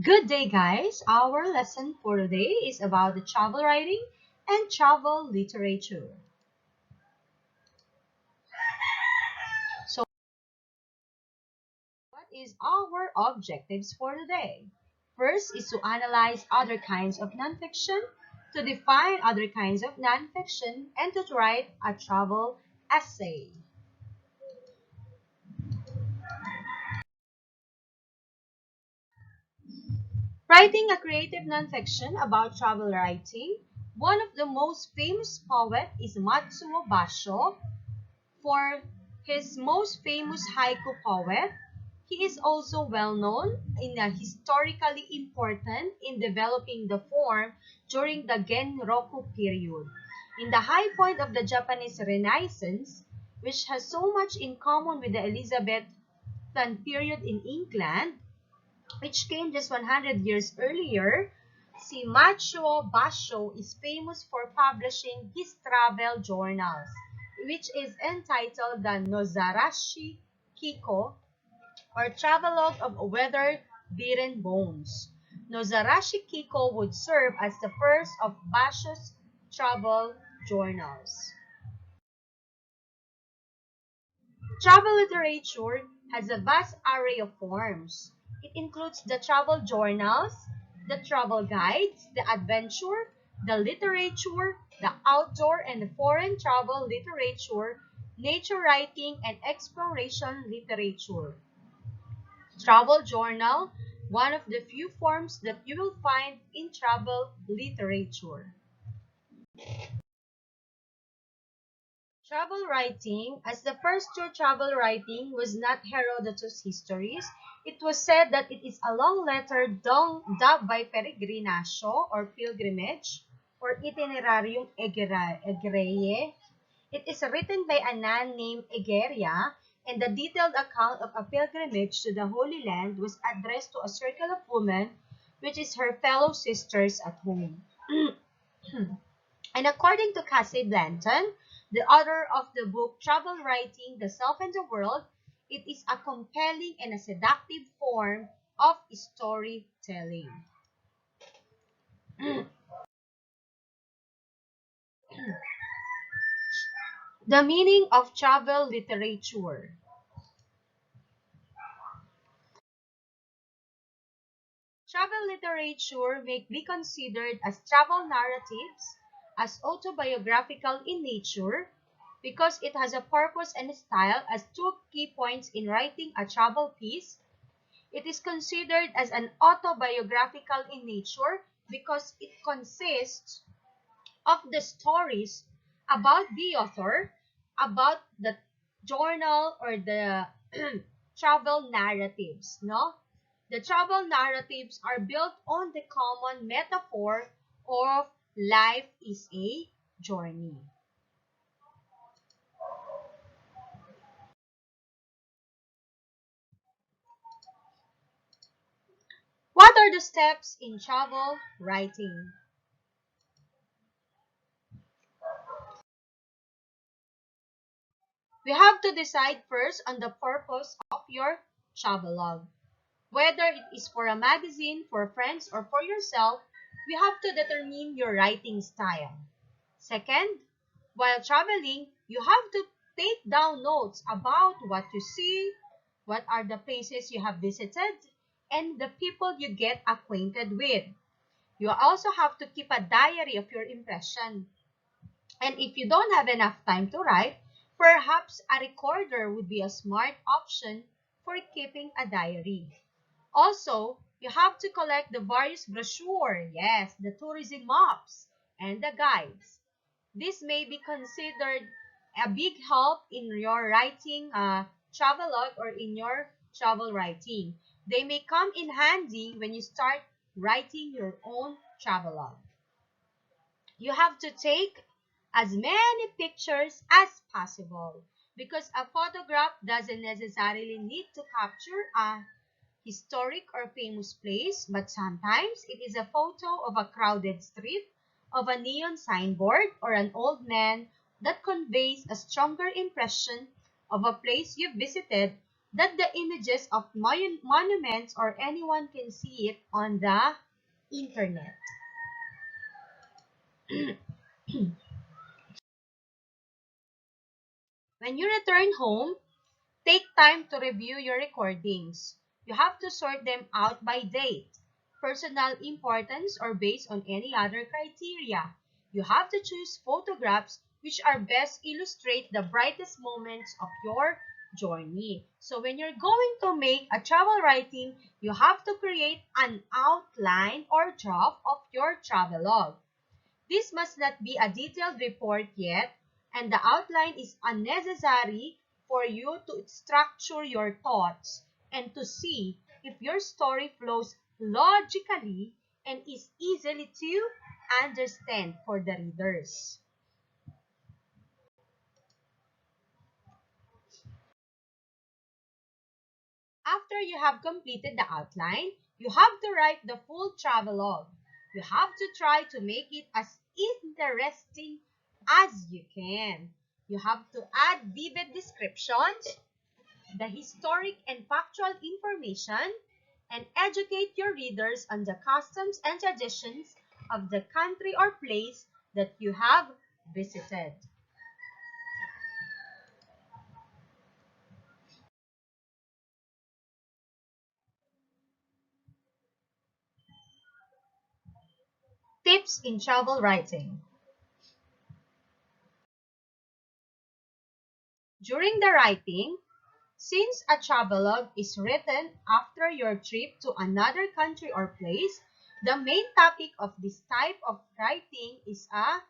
Good day, guys. Our lesson for today is about the travel writing and travel literature. So, what is our objectives for today? First is to analyze other kinds of nonfiction, to define other kinds of nonfiction, and to write a travel essay. Writing a creative nonfiction about travel writing, one of the most famous poets is Matsuo Basho. For his most famous haiku poet, he is also well known in a historically important in developing the form during the Genroku period. In the high point of the Japanese Renaissance, which has so much in common with the Elizabethan period in England, which came just 100 years earlier, si Macho Basho is famous for publishing his travel journals, which is entitled the Nozarashi Kiko, or Travelogue of Weather-Beaten Bones. Nozarashi Kiko would serve as the first of Basho's travel journals. Travel literature has a vast array of forms. It includes the travel journals, the travel guides, the adventure, the literature, the outdoor and the foreign travel literature, nature writing, and exploration literature. Travel journal, one of the few forms that you will find in travel literature. Travel writing, as the first true travel writing was not Herodotus' histories, it was said that it is a long letter dubbed by peregrinatio or pilgrimage or itinerarium Egereye. It is written by a nun named Egeria, and the detailed account of a pilgrimage to the Holy Land was addressed to a circle of women, which is her fellow sisters at home. And according to Cassie Blanton, the author of the book Travel Writing, The Self and the World, it is a compelling and a seductive form of storytelling. The meaning of travel literature. Travel literature may be considered as travel narratives, as autobiographical in nature, because it has a purpose and style as two key points in writing a travel piece. It is considered as an autobiographical in nature because it consists of the stories about the author, about the journal or the travel narratives, no? The travel narratives are built on the common metaphor of life is a journey. What are the steps in travel writing? We have to decide first on the purpose of your travelogue. Whether it is for a magazine, for friends, or for yourself, we have to determine your writing style. Second, while traveling, you have to take down notes about what you see, what are the places you have visited, and the people you get acquainted with. You also have to keep a diary of your impression. And if you don't have enough time to write, perhaps a recorder would be a smart option for keeping a diary. Also, you have to collect the various brochure, yes, the tourism maps, and the guides. This may be considered a big help in your writing a travelogue or in your travel writing. They may come in handy when you start writing your own travelogue. You have to take as many pictures as possible because a photograph doesn't necessarily need to capture a historic or famous place, but sometimes it is a photo of a crowded street, of a neon signboard, or an old man that conveys a stronger impression of a place you've visited that the images of monuments or anyone can see it on the internet. When you return home, take time to review your recordings. You have to sort them out by date, personal importance, or based on any other criteria. You have to choose photographs which are best illustrate the brightest moments of your journey. So when you're going to make a travel writing, you have to create an outline or draft of your travelogue. This must not be a detailed report yet, and the outline is unnecessary for you to structure your thoughts and to see if your story flows logically and is easily to understand for the readers. After you have completed the outline, you have to write the full travelogue. You have to try to make it as interesting as you can. You have to add vivid descriptions, the historic and factual information, and educate your readers on the customs and traditions of the country or place that you have visited. Tips in travel writing. During the writing, since a travelogue is written after your trip to another country or place, the main topic of this type of writing is a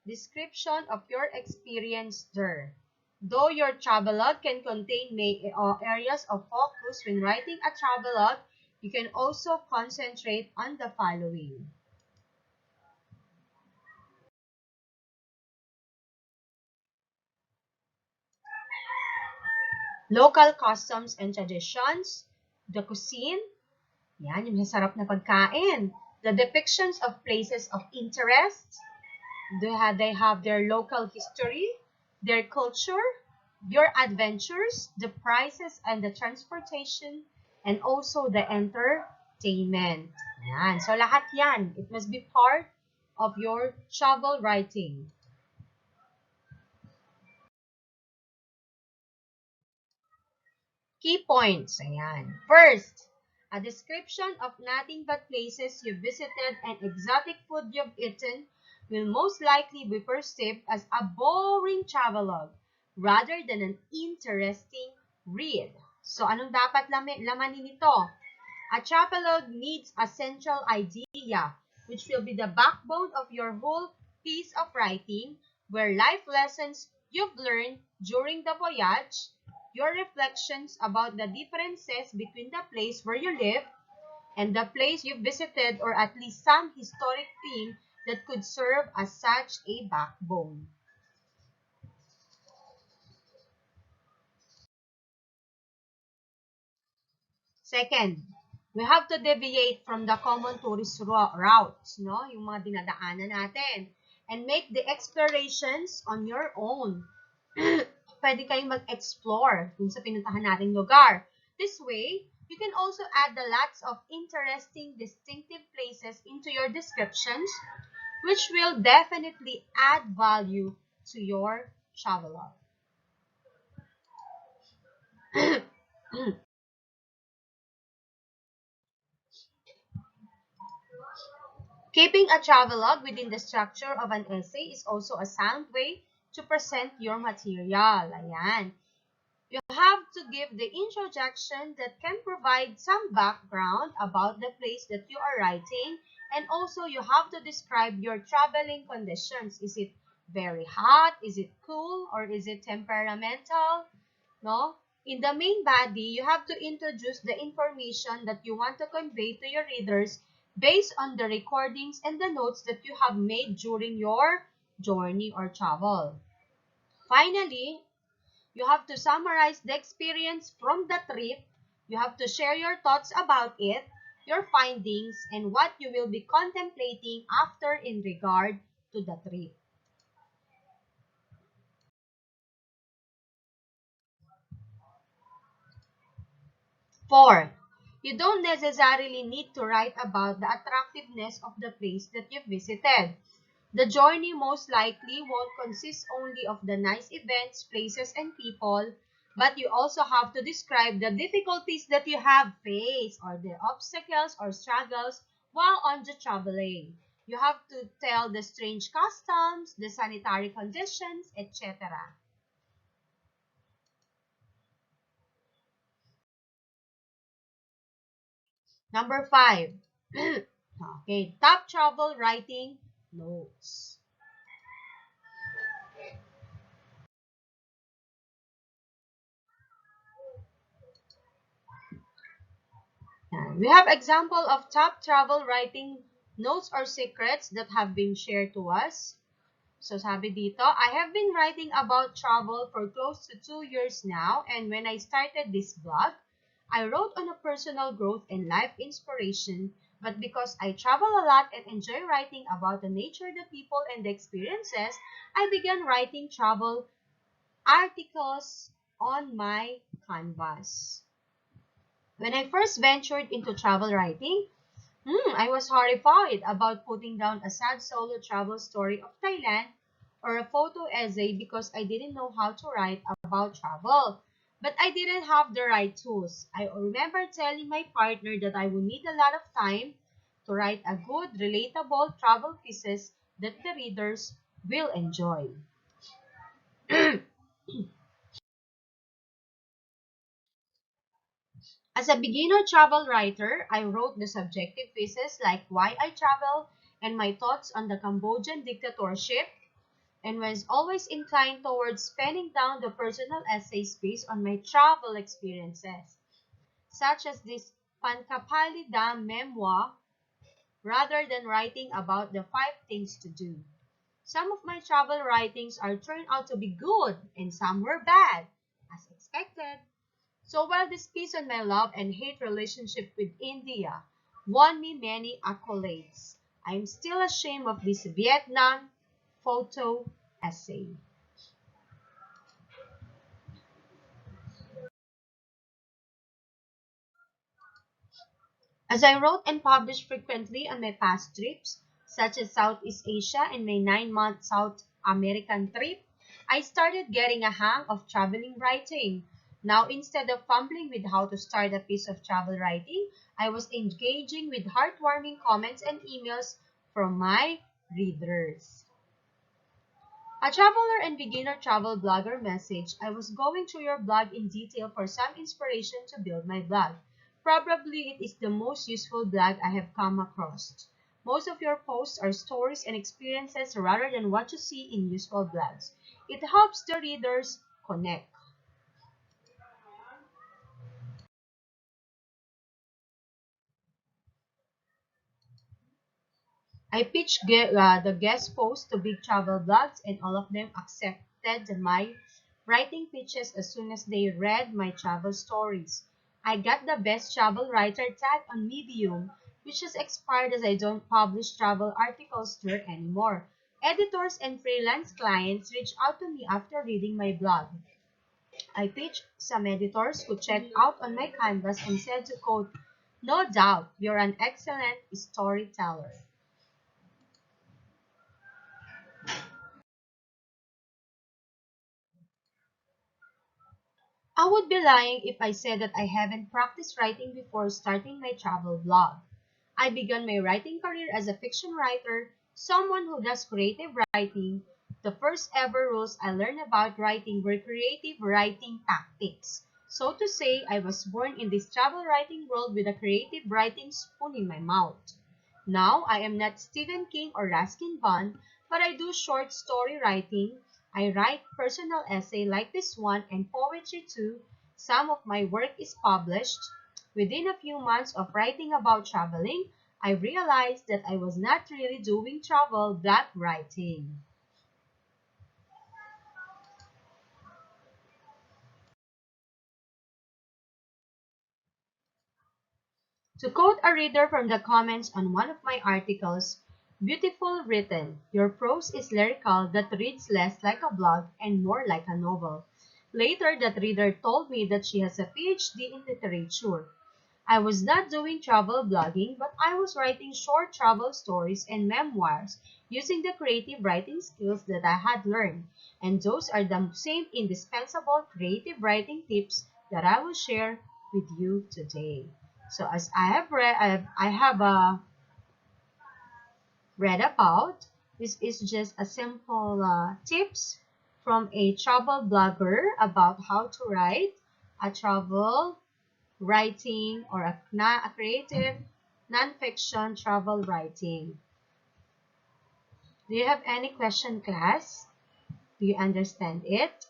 description of your experience there. Though your travelogue can contain areas of focus when writing a travelogue, you can also concentrate on the following. Local customs and traditions, the cuisine, yan, yung masarap na pagkain. The depictions of places of interest, they have their local history, their culture, your adventures, the prices and the transportation, and also the entertainment. Yan. So lahat yan, it must be part of your travel writing. Key points. Ayan. First, a description of nothing but places you visited and exotic food you've eaten will most likely be perceived as a boring travelogue rather than an interesting read. So, anong dapat lamanin nito? A travelogue needs a central idea, which will be the backbone of your whole piece of writing, where life lessons you've learned during the voyage, your reflections about the differences between the place where you live and the place you visited, or at least some historic theme that could serve as such a backbone. Second, we have to deviate from the common tourist routes, no? Yung mga dinadaanan natin. And make the explorations on your own. Pwede kayong mag-explore dun sa pinuntahan nating lugar. This way, you can also add the lots of interesting, distinctive places into your descriptions, which will definitely add value to your travelogue. Keeping a travelogue within the structure of an essay is also a sound way to present your material. Ayan. You have to give the introduction that can provide some background about the place that you are writing, and also you have to describe your traveling conditions. Is it very hot? Is it cool? Or is it temperamental? No? In the main body, you have to introduce the information that you want to convey to your readers based on the recordings and the notes that you have made during your journey or travel. Finally, you have to summarize the experience from the trip. You have to share your thoughts about it, your findings, and what you will be contemplating after in regard to the trip. Fourth, you don't necessarily need to write about the attractiveness of the place that you visited. The journey most likely won't consist only of the nice events, places, and people, but you also have to describe the difficulties that you have faced or the obstacles or struggles while on the traveling. You have to tell the strange customs, the sanitary conditions, etc. Number 5. Okay, top travel writing notes. We have example of top travel writing notes or secrets that have been shared to us. So sabi dito, I have been writing about travel for close to 2 years now, and when I started this blog, I wrote on a personal growth and life inspiration, but because I travel a lot and enjoy writing about the nature, the people, and the experiences, I began writing travel articles on my canvas. When I first ventured into travel writing, I was horrified about putting down a sad solo travel story of Thailand or a photo essay because I didn't know how to write about travel. But I didn't have the right tools. I remember telling my partner that I would need a lot of time to write a good, relatable travel pieces that the readers will enjoy. As a beginner travel writer, I wrote the subjective pieces like why I travel and my thoughts on the Cambodian dictatorship, and was always inclined towards penning down the personal essays based on my travel experiences, such as this Pankapali Dam memoir, rather than writing about the 5 things to do. Some of my travel writings are turned out to be good and some were bad, as expected. So while this piece on my love and hate relationship with India won me many accolades, I'm still ashamed of this Vietnam photo essay. As I wrote and published frequently on my past trips, such as Southeast Asia and my 9-month South American trip, I started getting a hang of traveling writing. Now, instead of fumbling with how to start a piece of travel writing, I was engaging with heartwarming comments and emails from my readers. A traveler and beginner travel blogger message. I was going through your blog in detail for some inspiration to build my blog. Probably it is the most useful blog I have come across. Most of your posts are stories and experiences rather than what you see in usual blogs. It helps the readers connect. I pitched the guest post to big travel blogs and all of them accepted my writing pitches as soon as they read my travel stories. I got the best travel writer tag on Medium, which has expired as I don't publish travel articles there anymore. Editors and freelance clients reached out to me after reading my blog. I pitched some editors who checked out on my canvas and said to quote, "No doubt, you're an excellent storyteller." I would be lying if I said that I haven't practiced writing before starting my travel blog. I began my writing career as a fiction writer, someone who does creative writing. The first ever rules I learned about writing were creative writing tactics. So to say, I was born in this travel writing world with a creative writing spoon in my mouth. Now, I am not Stephen King or Ruskin Bond, but I do short story writing. I write personal essay like this one and poetry too. Some of my work is published. Within a few months of writing about traveling, I realized that I was not really doing travel blog writing. To quote a reader from the comments on one of my articles, "Beautiful written. Your prose is lyrical that reads less like a blog and more like a novel." Later, that reader told me that she has a PhD in literature. I was not doing travel blogging, but I was writing short travel stories and memoirs using the creative writing skills that I had learned. And those are the same indispensable creative writing tips that I will share with you today. So as I have read, I have read about, this is just a simple tips from a travel blogger about how to write a travel writing or a creative nonfiction travel writing. Do you have any question, class? Do you understand it?